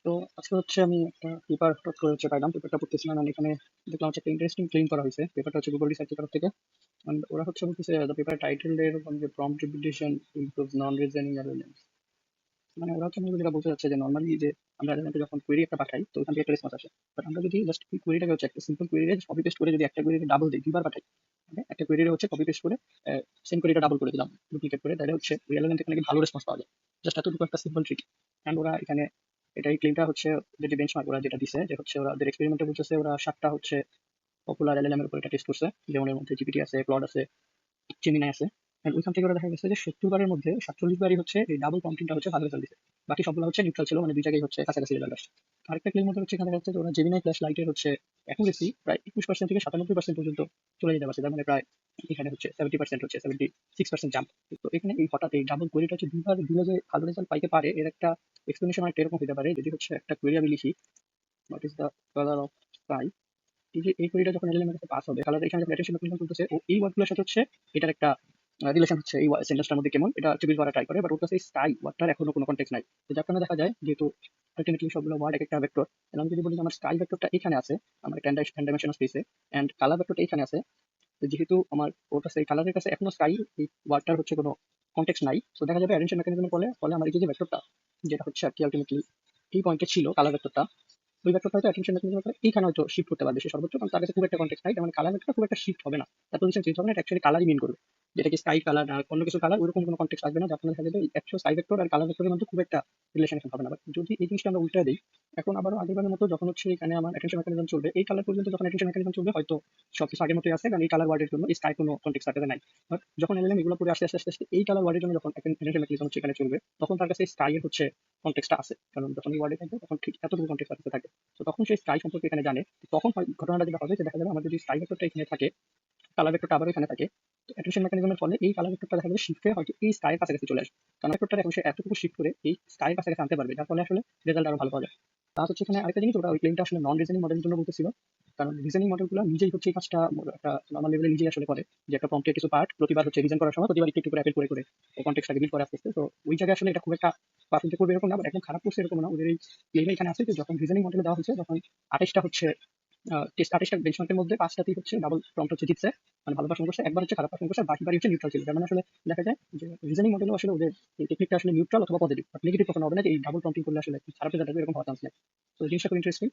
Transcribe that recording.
তো আজকে হচ্ছে আমি একটা পেপার হঠাৎ করে হচ্ছে পাইলাম, পেপারটা পড়তেছিলাম and এখানে দেখলাম হচ্ছে একটা ইন্টারেস্টিং ক্লেম করা হয়েছে। পেপারটা হচ্ছে গুগল রিসার্চের তরফ থেকে। And ওরা হচ্ছে বলতেছে দ্য পেপার টাইটেল এরকম যে প্রম্পট রিপিটেশন ইমপ্রুভ নন রিজনিং অ্যালগরিদমস। মানে ওরা হচ্ছে মূলত যেটা বলতে চাচ্ছে যে নর্মালি যে আমরা এলএলএম যখন কোয়েরি একটা পাঠাই তো ওখান থেকে একটা রেসপন্স আসে। বাট আমরা যদি জাস্ট এই কোয়েরিটাকে হচ্ছে একটা সিম্পল কোয়েরি কপি পেস্ট করে যদি একটা কোয়েরি ডাবল দিই, দুইবার পাঠাই, মানে একটা কোয়েরি হচ্ছে কপি পেস্ট করে সেম কোয়েরিটা ডাবল করে দিলাম, ডুপ্লিকেট করে, তাহলে হচ্ছে ওই এলএলএম থেকে নাকি ভালো রেসপন্স পাওয়া যায়। জাস্ট এতটুকু একটা সিম্পল ট্রিক। অ্যান্ড ওরা এখানে এটাই ক্লেমটা হচ্ছে যে বেঞ্চমার্ক ওরা যেটা দিছে যে হচ্ছে ওদের এক্সপেরিমেন্টে বলতেছে ওরা 7টা হচ্ছে পপুলার এলএলএম এর উপর এটা টেস্ট করছে, যেমন এর মধ্যে জিপিটি আছে, ক্লড আছে, জেমিনাই আছে। And ওইখান থেকে ওরা দেখা গেছে যে 70 বারের মধ্যে 47 বারই হচ্ছে এই ডাবল প্রম্পটিংটা হচ্ছে ভালো রেজাল্ট দিছে। বাকি সবগুলো হচ্ছে নিউট্রাল ছিল, মানে দুই জায়গায় হচ্ছে কাছাকাছি রেজাল্ট আসছে। আরেকটা ক্লেম মধ্যে হচ্ছে এখানে দেখা যাচ্ছে যে ওরা জেমিনাই ফ্ল্যাশ লাইটের হচ্ছে অ্যাকুরেসি প্রায় 21% থেকে 97% পর্যন্ত চলে যেতে পারছে, তার মানে প্রায় এখানে হচ্ছে 70% হচ্ছে 76% জাম্প। তো এখানে এই হঠাৎ এই ডাবল কোয়েরিটা হচ্ছে দুইবার দিলে যে ভালো রেজাল্ট পাইতে পারে, এর একটা এক্সপ্লেনেশন একটা এরকম হতে পারে যদি হচ্ছে একটা কোয়েরি আমি লিখি, what is the colour of sky. এই যে এই কোয়েরিটা যখন এলএলএম এর কাছে পাস হবে, কালার এখানে যখন অ্যাটেনশন মেকানিজম চলতেছে ও এই ওয়ার্ডগুলোর সাথে হচ্ছে এটার একটা রিলেশন হচ্ছে এই সেন্টেন্সটার মধ্যে কেমন এটা হচ্ছে বিল করা ট্রাই করে। বাট ওর কাছে স্কাই ওয়ার্ডটার এখনো কোনো কন্টেক্স নাই। তো যার কারণে দেখা যায় যেহেতু আলটিমেটলি সবগুলো ওয়ার্ড এক একটা ভেক্টর, তাহলে আমি যদি বলি যে আমার স্কাই ভেক্টরটা এখানে আছে আমার টেন ডাইমেনশনাল স্পেসে, এন্ড কালার ভেক্টরটা এখানে আছে, তো যেহেতু আমার ওর কাছে এই কালারের কাছে এখনো স্কাই এই ওয়ার্ডটার হচ্ছে কোনো কন্টেক্স নাই, তো দেখা যাবে অ্যাটেনশন মেকানিজমের ফলে ফলে আমার এই যে ভেক্টরটা যেটা হচ্ছে আর কি আলটিমেটলি এই পয়েন্টে ছিল কালার ভেক্টরটা, ওই ভেক্টরটা হয়তো অ্যাটেনশন মেকানিজমের ফলে এইখানে হয়তো শিফট করতে পারবে সে সর্বোচ্চ, কারণ তার কাছে খুব একটা কন্টেক্স নাই, তার মানে কালার ভেক্টরটা খুব একটা শিফট হবে না, তার পজিশন চেঞ্জ হবে না, এটা অ্যাকচুয়ালি কালারই মিন করবে, যেটা কি স্কাই কালার আর অন্য কিছু কালার ওরকম কোনো কন্টেক্স আসবে না, যার ফলে দেখা যাবে অ্যাকচুয়াল স্কাই ভেক্টর আর কালার ভেক্টরের মধ্যে খুব একটা রিলেশন হবে না। বাট যদি এই জিনিসটা আমরা উল্টা দিই, এখন আবারও আগেরবারের মতো যখন হচ্ছে এখানে আমার অ্যাটেনশন মেকানিজম চলবে, এই কালার পর্যন্ত যখন অ্যাটেনশন মেকানিজম চলবে হয়তো সবকিছু আগের মতোই আছে, কারণ এই কালার ওয়ার্ডের জন্য স্কাই কোনো কন্টেক্স থাকে নাই। বাট যখন এলএলএম এগুলো পরে আস্তে আস্তে আস্তে আস্তে এই কালার ওয়ার্ডের জন্য যখন অ্যাটেনশন মেকানিজম হচ্ছে এখানে চলবে, তখন তার কাছে স্কাই এর হচ্ছে কন্টেক্সটা আছে, কারণ যখন এই ওয়ার্ডে থাকবে তখন ঠিক এতটুকু কন্টেক্স আসতে থাকে। তো তখন সেই স্কাই সম্পর্কে এখানে জানে। তখন ঘটনাটা যেটা হবে যে দেখা যাবে আমার যদি স্কাই ভেক্টরটা এখানে থাকে, কালার ভেক্টরটা আবার এখানে থাকে, তো অ্যাটেনশন মেকানিজমের ফলে এই কালার ভেক্টরটা দেখা যাবে শিফট হয়ে হয়তো এই স্কাইয়ের কাছাকাছি চলে আসবে, কারণ ভেক্টরটা এখন সে এতটুকু শিফট করে এই স্কাইয়ের কাছাকাছি আনতে পারবে, যার ফলে আসলে রেজাল্ট আরো ভালো পাওয়া যায়। তার হচ্ছে এখানে আরেকটা জিনিস ওরা ওই ক্লেমটা আসলে নন রিজনিং মডেলের জন্য বলতেছিল, কারণ রিজনিং মডেলগুলো নিজেই হচ্ছে এই কাজটা একটা নর্মাল লেভেলে নিজেই আসলে করে, যে একটা প্রম্পটের কিছু পার্ট প্রতিবার হচ্ছে রিজন করার সময় প্রতিবার একটু একটু করে অ্যাপেল করে করে ও কন্টেক্সটাকে বিল করে আস্তে আস্তে। তো ওই জায়গায় আসলে এটা খুব একটা পারফেক্ট করবে এরকম না, বাট একদম খারাপ করছে এরকম না। ওদের এই ক্লেমে এখানে আছে যে যখন রিজনিং মডেলে দেওয়া হয়েছে তখন 28টা হচ্ছে টেস্ট 28টা বেঞ্চমার্কের মধ্যে 5টাতেই হচ্ছে ডাবল প্রম্পট হচ্ছে জিতছে, মানে ভালো পারফর্ম করছে, একবার হচ্ছে খারাপ পারফর্ম করছে, বাকি বাড়ি হচ্ছে নিউট্রাল ছিল। তার মানে আসলে দেখা যায় যে রিজনিং মডেলও আসলে ওদের এই টেকনিকটা আসলে নিউট্রাল অথবা পজিটিভ, বাট নেগেটিভ কখনো হবে না যে এই ডাবল প্রম্পটিং করলে আসলে খারাপ রেজাল্ট আসবে এরকম হওয়ার চান্স নেই। তো এই জিনিসটা খুব ইন্টারেস্টিং।